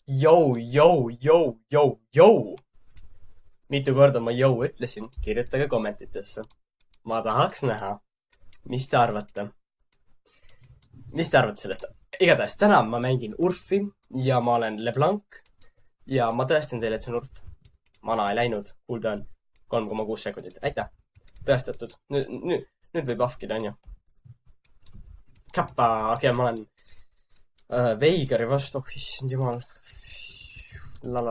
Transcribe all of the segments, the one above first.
Jou, jou, jou, jou, jou. Mitu korda ma jou ütlesin, kirjutage kommentitesse. Ma tahaks näha. Mis te arvate? Mis te arvate sellest? Igatahes täna ma mängin Urfi ja ma olen LeBlanc ja ma tõestan teile, et see on Urf. Mana ei läinud. Kuulda on 3,6 sekundit. Aitäh. Tõestatud. Nüüd võib ahkida, on ju. Kappa, okei, ma olen Veigari vastu. Oh, issand jumal. La.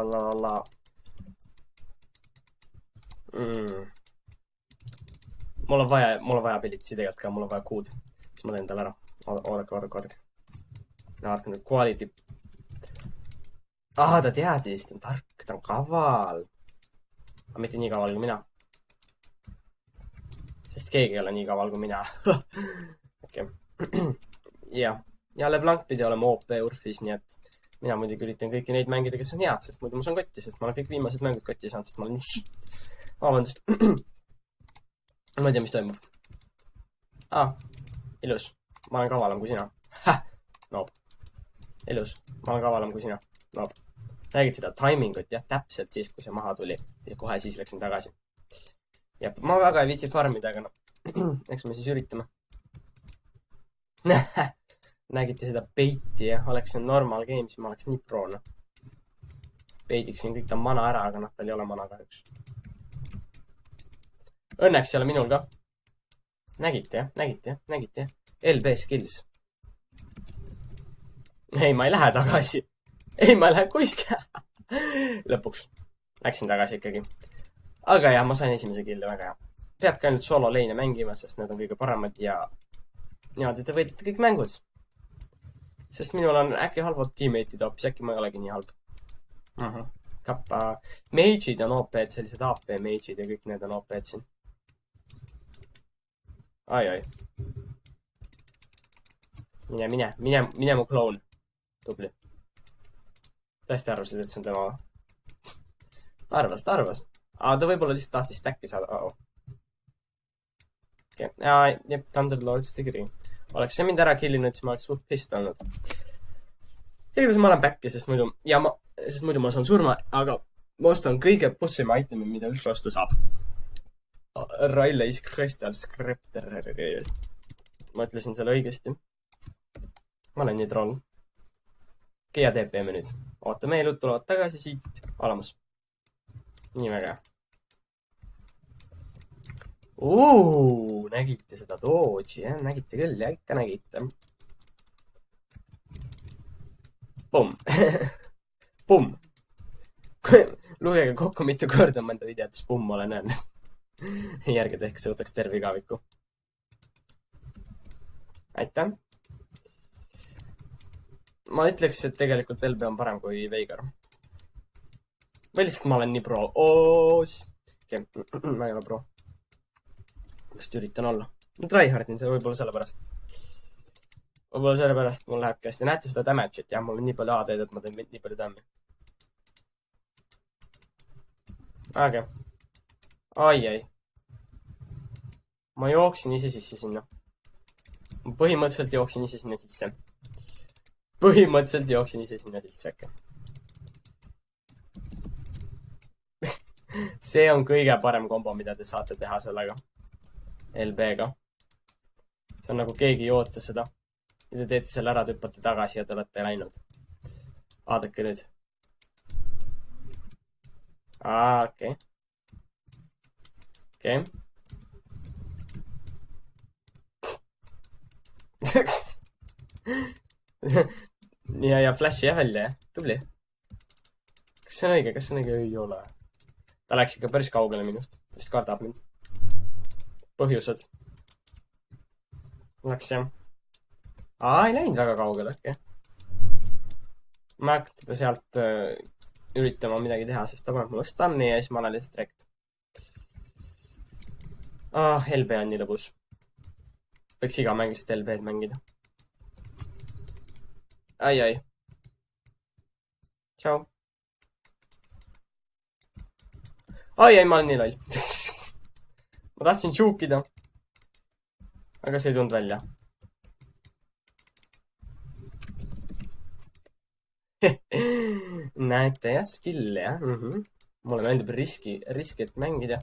Mul on vaja pillitsi tegelikult ka, mul on vaja kuud. Siis ma teen tal ära. Oodake. Vaatke nüüd quality. Ta teadis, ta on tark, ta on kaval. Aga mitte nii kaval kui mina. Sest keegi ei ole nii kaval kui mina. Okei. Ja LeBlanc pidi olema OP Urfis, nii et mina muidugi üritan kõiki neid mängida, kes on head, sest muidu ma saan kotti, sest ma olen kõik viimased mängud kotti saanud, sest ma olen nii sitt. Vabandust. Ma ei tea, mis toimub. Ilus. Ma olen kavalam kui sina. Noob. Ilus. Ma olen kavalam kui sina. Noob. Räägid seda timingut, jah, täpselt siis, kui see maha tuli. Ja kohe siis läksin tagasi. Ja ma väga ei viitsi farmida, aga no. Eks me siis üritame. Nägite seda peiti, jah. Oleks see normal game, siis ma oleks nii pro, Peidiksin kõik ta mana ära, aga tal ei ole mana kahjuks. Õnneks ei ole minul ka. Nägite, jah. LB skills. Ei, ma ei lähe tagasi. Ei, ma ei lähe kuskile. Lõpuks. Läksin tagasi ikkagi. Aga jah, ma sain esimese killi väga hea. Peabki ainult solo leine mängima, sest need on kõige paremad ja niimoodi te võidate kõik mängud. Sest minul on äkki halvad teammate'id hoopis, äkki ma ei olegi nii halb. Kappa. Mage'id on OP-d, sellised AP mage'id ja kõik need on OP-d siin. Ai. Mine mu kloon. Tubli. Tõesti arvasid, et see on tema. Ta arvas. Ta võib-olla lihtsalt tahtis stacki saada. Okei. Jep, Thunderlord's degree. Oleks see mind ära killinud, siis ma oleks suht pist olnud. Igatahes ma olen back'i, sest muidu ma saan surma, aga ma ostan kõige bossima itemi, mida üldse osta saab. Raileis Crystal Scripter. Ma ütlesin selle õigesti. Ma olen nii troll. Ja TP-me nüüd. Ootame elud tulevad tagasi siit. Olemas. Nii väga. Nägite seda dodge'i, jah? Nägite küll, ja ikka nägite. Pumm. Lugege kokku mitu korda ma enda videotes pumm olen öelnud. Järgi tehke suutaks terve igaviku. Aitäh. Ma ütleks, et tegelikult LB on parem kui Veigar. Või lihtsalt ma olen nii pro. Okei, ma ei ole pro. Vast üritan olla. Ma tryhardin see võib-olla sellepärast. Võib-olla sellepärast mul läheb käest. Ja näete seda damage'it, jah, mul on nii palju AD-d, et ma teen nii palju dammi. Aga. Ai. Ma jooksin ise sisse sinna. Ma põhimõtteliselt jooksin ise sinna sisse. Äkki. See on kõige parem kombo, mida te saate teha sellega. LB-ga. See on nagu keegi ei oota seda. Ja te teete selle ära, tüppate tagasi ja te olete läinud. Vaadake nüüd. Okei. Ja flashi jah välja, jah. Tubli. Kas see on õige? Ei ole. Ta läks ikka päris kaugele minust. Ta vist kardab mind. Põhjused. Läks jah. Ei läinud väga kaugele, okei. Ma hakkan teda sealt üritama midagi teha, sest ta paneb mulle stunni ja siis ma olen lihtsalt rekt. LB on nii lõbus. Võiks iga mängist LB-d mängida. Ai. Tšau. Ai, ma olen nii loll. Ma tahtsin tšuukida. Aga see ei tulnud välja. näete jah, skill'e jah Mulle meeldib riskilt mängida.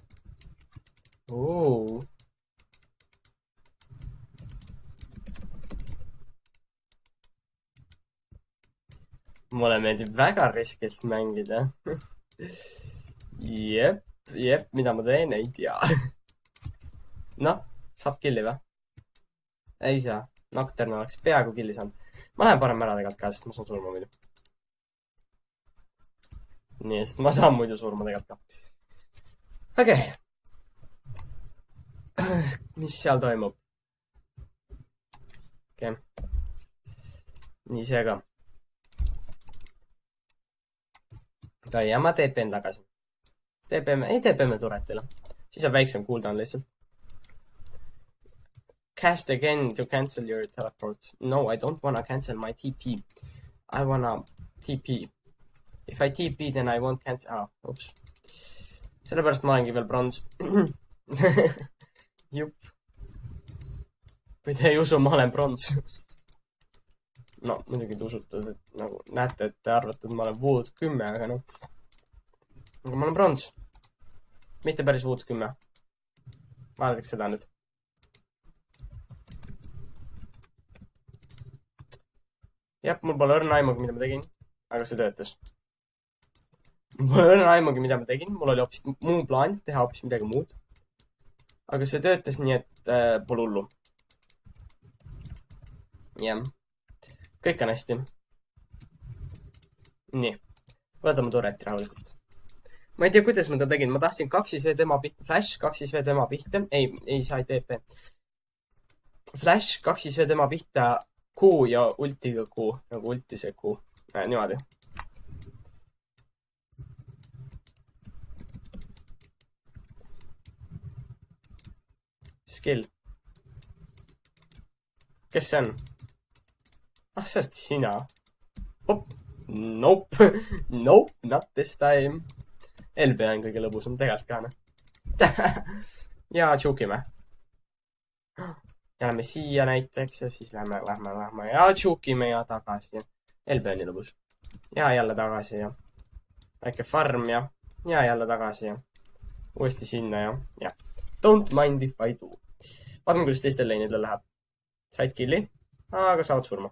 Mulle meeldib väga riskilt mängida. Jep, mida ma teen, ei tea. Noh, saab killi või? Ei saa. Nocturne oleks peaaegu killi saanud. Ma lähen parem ära tegelikult ka, sest ma saan surma muidu. Nii, sest ma saan muidu surma tegelikult ka. Okei. Mis seal toimub? Okei. Nii see ka. Ja ma TP-n tagasi. Ei TP-me turetile. Siis on väiksem cooldown lihtsalt. Cast again to cancel your teleport. No, I don't wanna cancel my TP. I wanna TP. If I TP, then I won't cancel... Ups. Sellepärast ma olengi veel brons. Jupp. Kui te ei usu, ma olen brons. No, muidugi te usute, et nagu näete, et te arvate, et ma olen Wood 10, aga noh. Aga ma olen brons. Mitte päris Wood 10. Vaadatakse seda nüüd. Jah, mul pole õrna aimugi, mida ma tegin. Aga see töötas. Mul pole õrna aimugi, mida ma tegin. Mul oli hoopis muu plaan teha hoopis midagi muud. Aga see töötas nii, et pole hullu. Jah. Kõik on hästi. Nii. Võtame turreti rahulikult. Ma ei tea, kuidas ma ta tegin. Ma tahtsin 2xv tema pihta. Flash, 2xv tema pihta. Ei saa TP. Flash, 2xv tema pihta. Q ja ultiga Q. Nagu ulti see Q. Niimoodi. Skill. Kes see on? See on sina. Nope. Nope, not this time. LB on kõige lõbusam tegelikult ka, noh. Ja tšukime. Ja lähme siia näiteks ja siis lähme ja tšukime ja tagasi. LB on nii lõbus. Ja jälle tagasi ja väike farm ja jälle tagasi ja uuesti sinna ja. Don't mind if I do. Vaatame, kuidas teistel leinidel läheb. Said killi, aga saavad surma.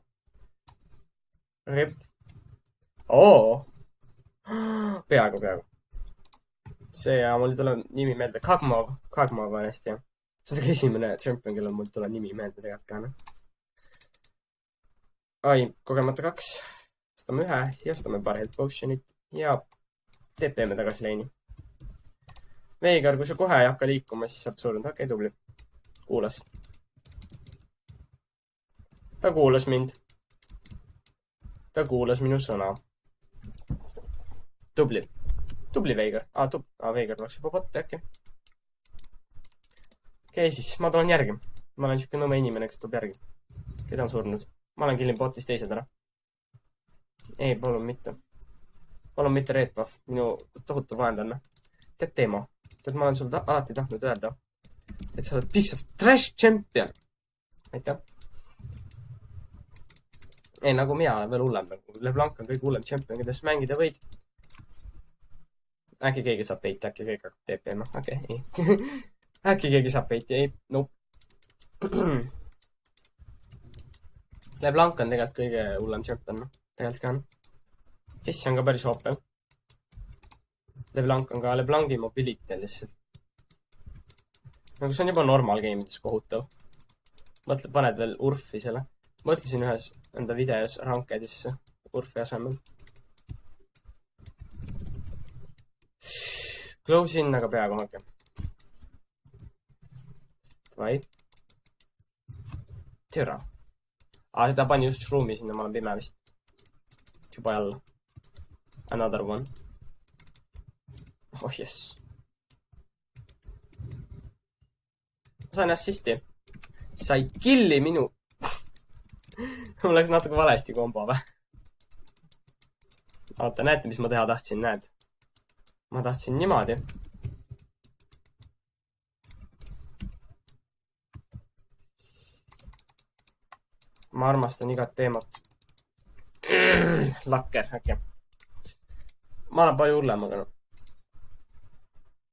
Rip. Peaaegu. See ja mul tuleb nimi meelde. Kagmov on hästi, jah. See on esimene champion, kellel mul tuleb nimi meelde tegelikult ka, noh. Ai, kogemata 2. Ostame 1 ja ostame paar health potionit ja TP-me tagasi leini. Veigar, kui sa kohe ei hakka liikuma, siis saad surnud. Okei, tubli. Kuulas. Ta kuulas mind. Ta kuulas minu sõna. Tubli Veigar. Veigar oleks juba botte äkki. Okei, siis ma tulen järgi. Ma olen siuke nõme inimene, kes tuleb järgi. Keda on surnud? Ma olen killin botis teised ära. Ei, palun mitte. Palun mitte Red Buff. Minu tohutu vaenlane. Tead Teemo. Tead, ma olen sulle alati tahtnud öelda, et sa oled piece of trash champion. Aitäh. Ei, nagu mina olen veel hullem. LeBlanc on kõige hullem champion, kes mängida võid. Äkki keegi saab peiti, äkki keegi hakkab TP-ma. Okei, ei. Äkki keegi saab peiti, ei. Nope. LeBlanc on tegelikult kõige hullem champion. Tegelikult ka on. Fiss on ka päris hoopel. LeBlanc on ka LeBlanci mobility lihtsalt. Nagu see on juba normal game'ides kohutav. Mõtle, paned veel Urfi selle. Mõtlesin ühes enda videos rankedisse Urfi asemel. Close in, aga peaaegu hakka. Vai. Türa. Seda pani just shroom'i sinna, ma olen pime vist. Juba jälle. Another one. Oh yes. Ma sain assisti. Sai killi minu. Mul läks natuke valesti kombo või? Oota, näete, mis ma teha tahtsin, näed? Ma tahtsin niimoodi. Ma armastan igat teemat. Lakker, äkki. ma olen palju hullem,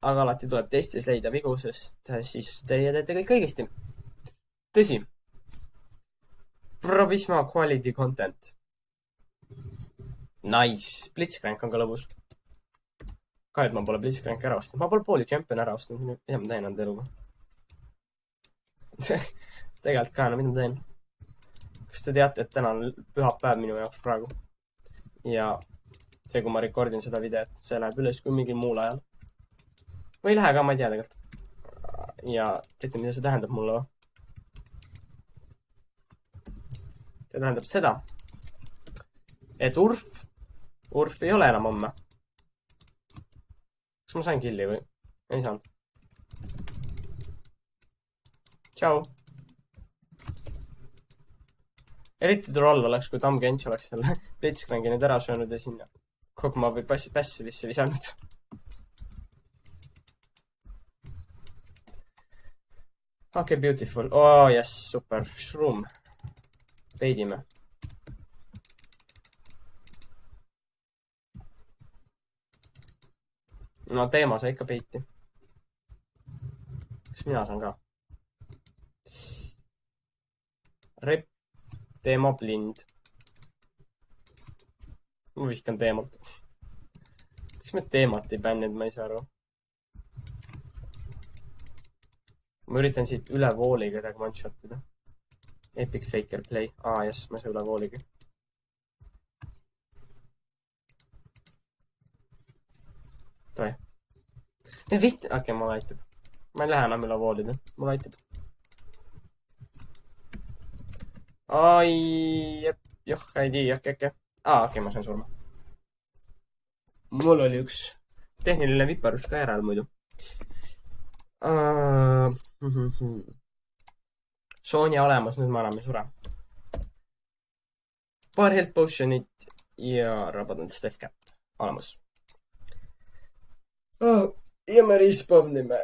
aga alati tuleb teistes leida vigu, sest siis teie teete kõik õigesti. Tõsi. Probisma quality content. Nice. Blitzcrank on ka lõbus. Kahju, et ma pole Blitzcrank ära ostnud. Ma pole pooli champion ära ostnud. Mida ma teen enda eluga? Tegelikult ka, no mida ma teen? Kas te teate, et täna on pühapäev minu jaoks praegu? Ja see, kui ma rekordin seda videot, see läheb üles kui mingil muul ajal. Või ei lähe ka, ma ei tea tegelikult. Ja teate, mida see tähendab mulle? See tähendab seda, et Urf ei ole enam homme. Kas ma sain killi või? Ei saanud. Tšau. Eriti troll oleks, kui Tam Gench oleks selle Blitzcranki nüüd ära söönud ja sinna Kogma või Passivisse visanud. Okay, beautiful. Oh, yes, super. Shroom. Peidime. No teema sai ikka peiti. Kas mina saan ka? Rep. Teema blind. Ma vihkan teemat. Miks me teemat ei bänninud, ma ei saa aru. Ma üritan siit üle vooli kedagi one-shotida. Epic Faker Play. Jess, ma ei saa üle vooligi. Toi. Okei, mul aitab. Ma ei lähe enam üle voolida. Mul aitab. Joh, ei tii, okei. Okei, ma sain surma. Mul oli üks tehniline viperus ka järel muidu. Sonia olemas, nüüd ma enam ei sure. Paar health potionit ja rabadan Steph Cap olemas. Ja me respawnime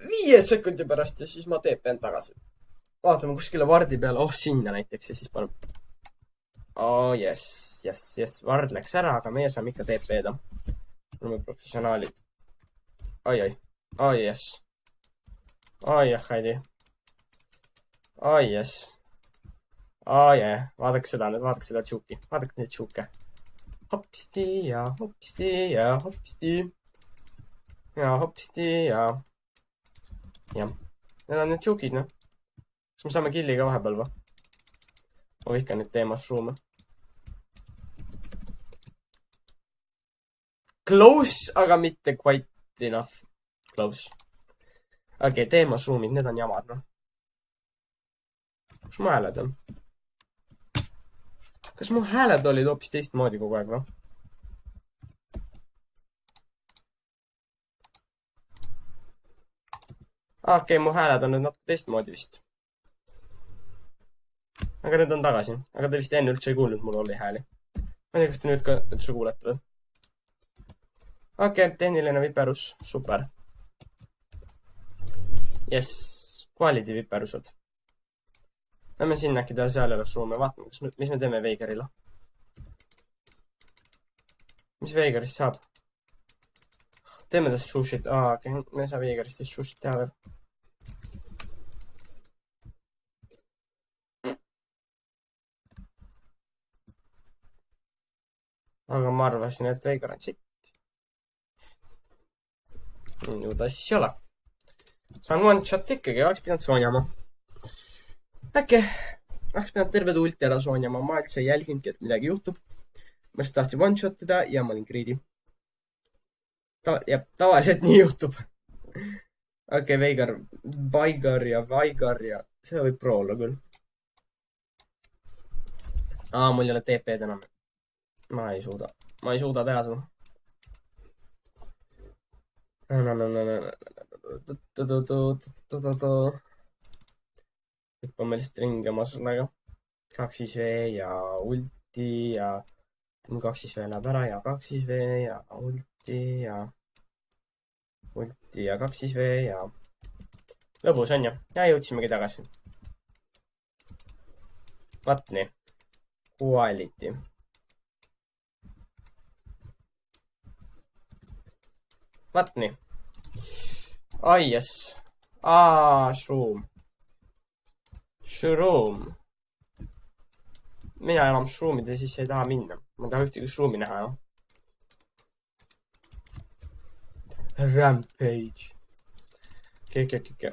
5 sekundi pärast ja siis ma TP-n tagasi. Vaatame kuskile vardi peale. Sinna näiteks ja siis paneb. Yes. Vard läks ära, aga meie saame ikka TP-da. Oleme professionaalid. Yes. Heidi. Yes. Vaadake seda nüüd, vaadake seda tšuki. Vaadake neid tšuke. Hopsti ja hopsti ja hopsti. Ja hopsti ja. Jah. Need on need tšukid, noh. Kas me saame killi ka vahepeal või? Ma vihkan nüüd teemas shroome. Close, aga mitte quite enough. Close. Okei, teemas shroomid, need on jamad, noh. Kus mu hääled on? Kas mu hääled olid hoopis teistmoodi kogu aeg, või? Okei, mu hääled on nüüd natuke teistmoodi vist. Aga nüüd on tagasi. Aga te vist enne üldse ei kuulnud, mul oli hääli. Ma ei tea, kas te nüüd ka üldse kuulete või? Okei, tehniline viperus. Super. Yes. Quality viperused. Lähme sinna äkki taha seal üles ruumi. Vaatame, mis me teeme Veigerile. Mis Veigerist saab? Teeme tast sushit. Okei, me ei saa Veigerist vist sushit teha veel. Aga ma arvasin, et Veigar on sitt. Ju ta siis ei ole. Saan one shot ikkagi, oleks pidanud soonjama. Äkki oleks pidanud terve ulti ära soonjama. Ma üldse ei jälginudki, et midagi juhtub. Ma siis tahtsin one shotida ja ma olin greedy. Tavaliselt nii juhtub. Okei, Veigar, Vaigar ja see võib pro olla küll. Mul ei ole TP-d enam. Ma ei suuda teha seda. Hüppame lihtsalt ringama sellega. 2-5V ja ulti ja 2-5V läheb ära ja 2-5V ja ulti ja 2-5V ja lõbus on ju. Ja jõudsimegi tagasi. Vaat nii. Quality. Vaat nii. Ai, jess. Shroom. Shroom. Mina enam shroomide sisse ei taha minna. Ma ei taha ühtegi shroomi näha, jah. Rampage. Okei.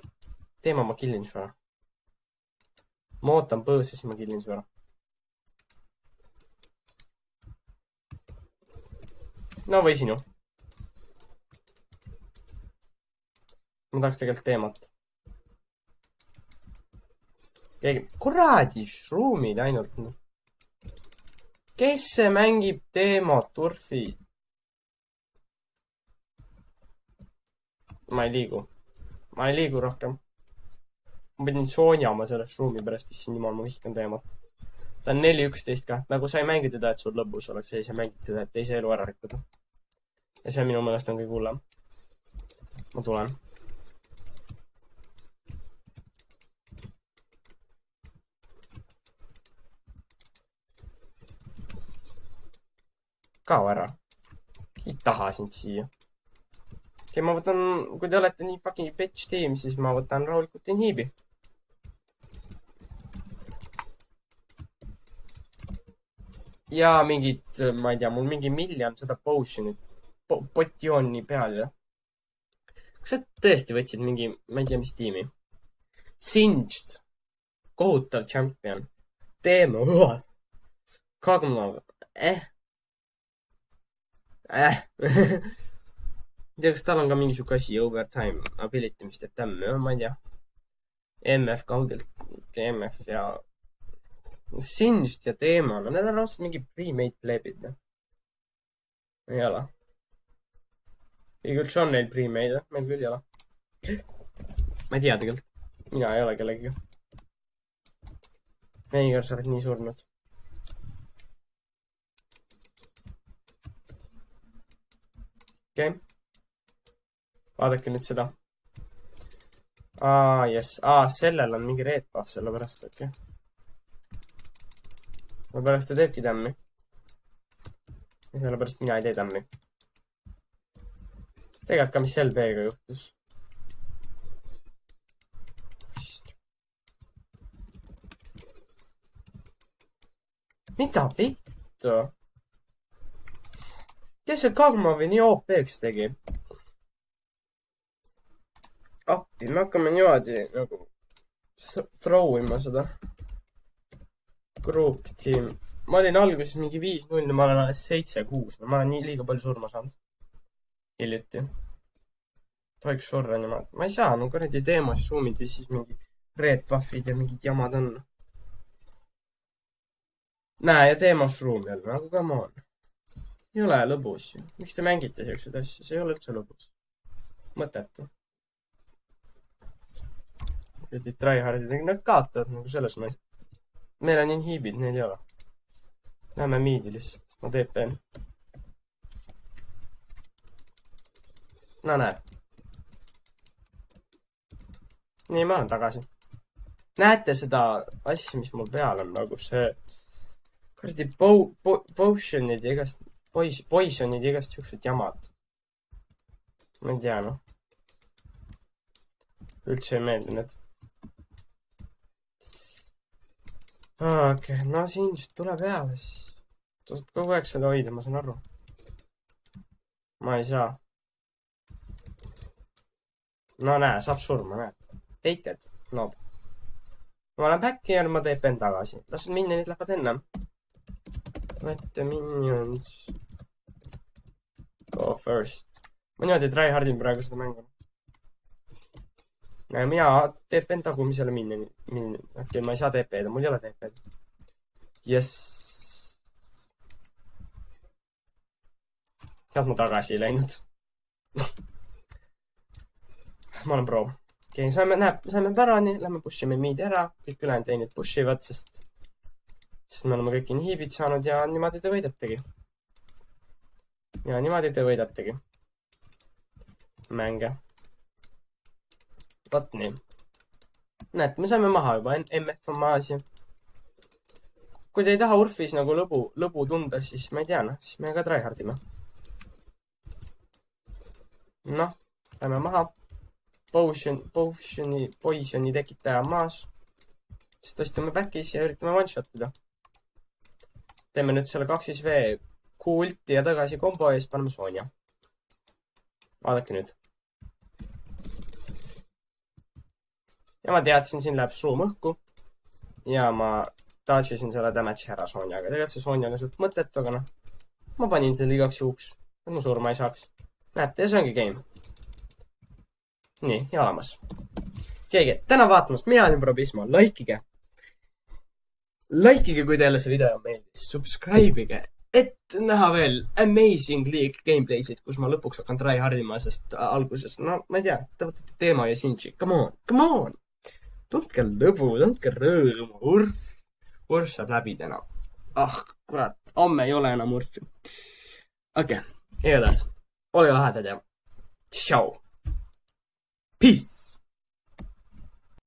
Teema ma killin su ära. Ma ootan põõse, siis ma killin su ära. No võisin ju. Ma tahaks tegelikult teemat. Keegi... Kuradi shroomid ainult. Kes see mängib teemat, turfi? Ma ei liigu rohkem. Ma pidin soonjama selle shroom'i pärast, issand jumal, ma vihkan teemat. Ta on 4-11 ka. Nagu sa ei mängi teda, et sul lõbus oleks sees ja mängid teda, et teise elu ära rikkuda. Ja see minu mõelest on kõige hullem. Ma tulen. Kao ära. Ei taha sind siia. Okei, ma võtan, kui te olete nii fucking bitch team, siis ma võtan rahulikult inhibi. Ja mingid, ma ei tea, mul mingi miljon seda potion'it, potjooni peal, jah. Kas sa tõesti võtsid mingi, ma ei tea, mis tiimi? Singed. Kohutav champion. Teema. Kagmav. ei tea, kas tal on ka mingi siuke asi overtime ability, mis teeb tämmi, ma ei tea. MF kaugelt, MF ja Singed ja teema, no need on ausalt mingi pre-made plebid. Ei ole. Ei üldse on neil pre-made, meil küll ei ole. Ma ei tea tegelikult. Mina ei ole kellegiga. Meiga sa oled nii surnud. Okei. Vaadake nüüd seda. Jess. Sellel on mingi red buff sellepärast, okei. Sellepärast ta teebki tämmi. Ja sellepärast mina ei tee tämmi. Tegelikult ka, mis LB-ga juhtus. Mida vittu? Kes see Kagmovi nii OP-ks tegi? Appi, me hakkame niimoodi nagu throw ima seda. Group team. Ma olin alguses mingi 5-0 ja ma olen alles 7-6. Ma olen nii liiga palju surma saanud. Hiljuti. Tohiks surra niimoodi. Ma ei saa, no kuradi teemas zoomid ja siis mingi red buffid ja mingid jamad on. Näe, ja teemas room jälle, nagu come on. Ei ole lõbus ju. Miks te mängite sellised asja? See ei ole üldse lõbus. Mõtetu. Kuradi tryhardid, nad kaotavad nagu selles mõttes. Meil on inhibid, neil ei ole. Läheme miidi lihtsalt. Ma TP-n. No näe. Nii, ma olen tagasi. Näete seda asja, mis mul peal on, nagu see kuradi potionid ja igast poisonid ja igast siuksed jamad. Ma ei tea, noh. Üldse ei meeldi need. Okei, no siin just tule peale siis. Sa saad kogu aeg seda hoida, ma saan aru. Ma ei saa. No näe, saab surma, näed. Heited, noob. Ma olen back'i ja ma TP-n tagasi. Las minionid lähevad ennem. Let the minions go first. Ma niimoodi tryhardin praegu seda mängu. Mina TP-n tagumisele minioni. Okei, ma ei saa TP-da, mul ei ole TP-d. Jess. Sealt ma tagasi ei läinud. Ma olen pro. Okei, saime pärani, lähme pushime miid ära. Kõik ülejäänud teinid pushivad, sest me oleme kõik inhibid saanud ja niimoodi te võidategi. Mänge. Vat nii. Näete, me saime maha juba, MF on maas ja kui te ei taha Urfis nagu lõbu tunda, siis ma ei tea, noh, siis me ka tryhardime. Noh, lähme maha. Potioni tekitaja on maas. Siis tõstame back'is ja üritame one-shotida. Teeme nüüd selle 2V Q-ulti ja tagasi kombo ja siis paneme Sonja. Vaadake nüüd. Ja ma teadsin, siin läheb suum õhku. Ja ma dodge'isin selle damage'i ära Sonjaga. Tegelikult see Sonja on suht mõttetu, aga noh. Ma panin selle igaks juhuks, et mu surma ei saaks. Näete, ja see ongi game. Nii, ja olemas. Keegi, täna vaatamast, mina olin Probismo. Likeige, kui teile see video meeldis. Subscribe'ige, et näha veel Amazing League gameplaysid, kus ma lõpuks hakkan tryhardima, sest alguses, no ma ei tea, te võtate teema ja Shinji. Come on. Tundke lõbu, tundke rõõmu. Urf saab läbi täna. Kurat, homme ei ole enam urfi. Okei, igatahes. Olge lahedad ja tšau. Peace!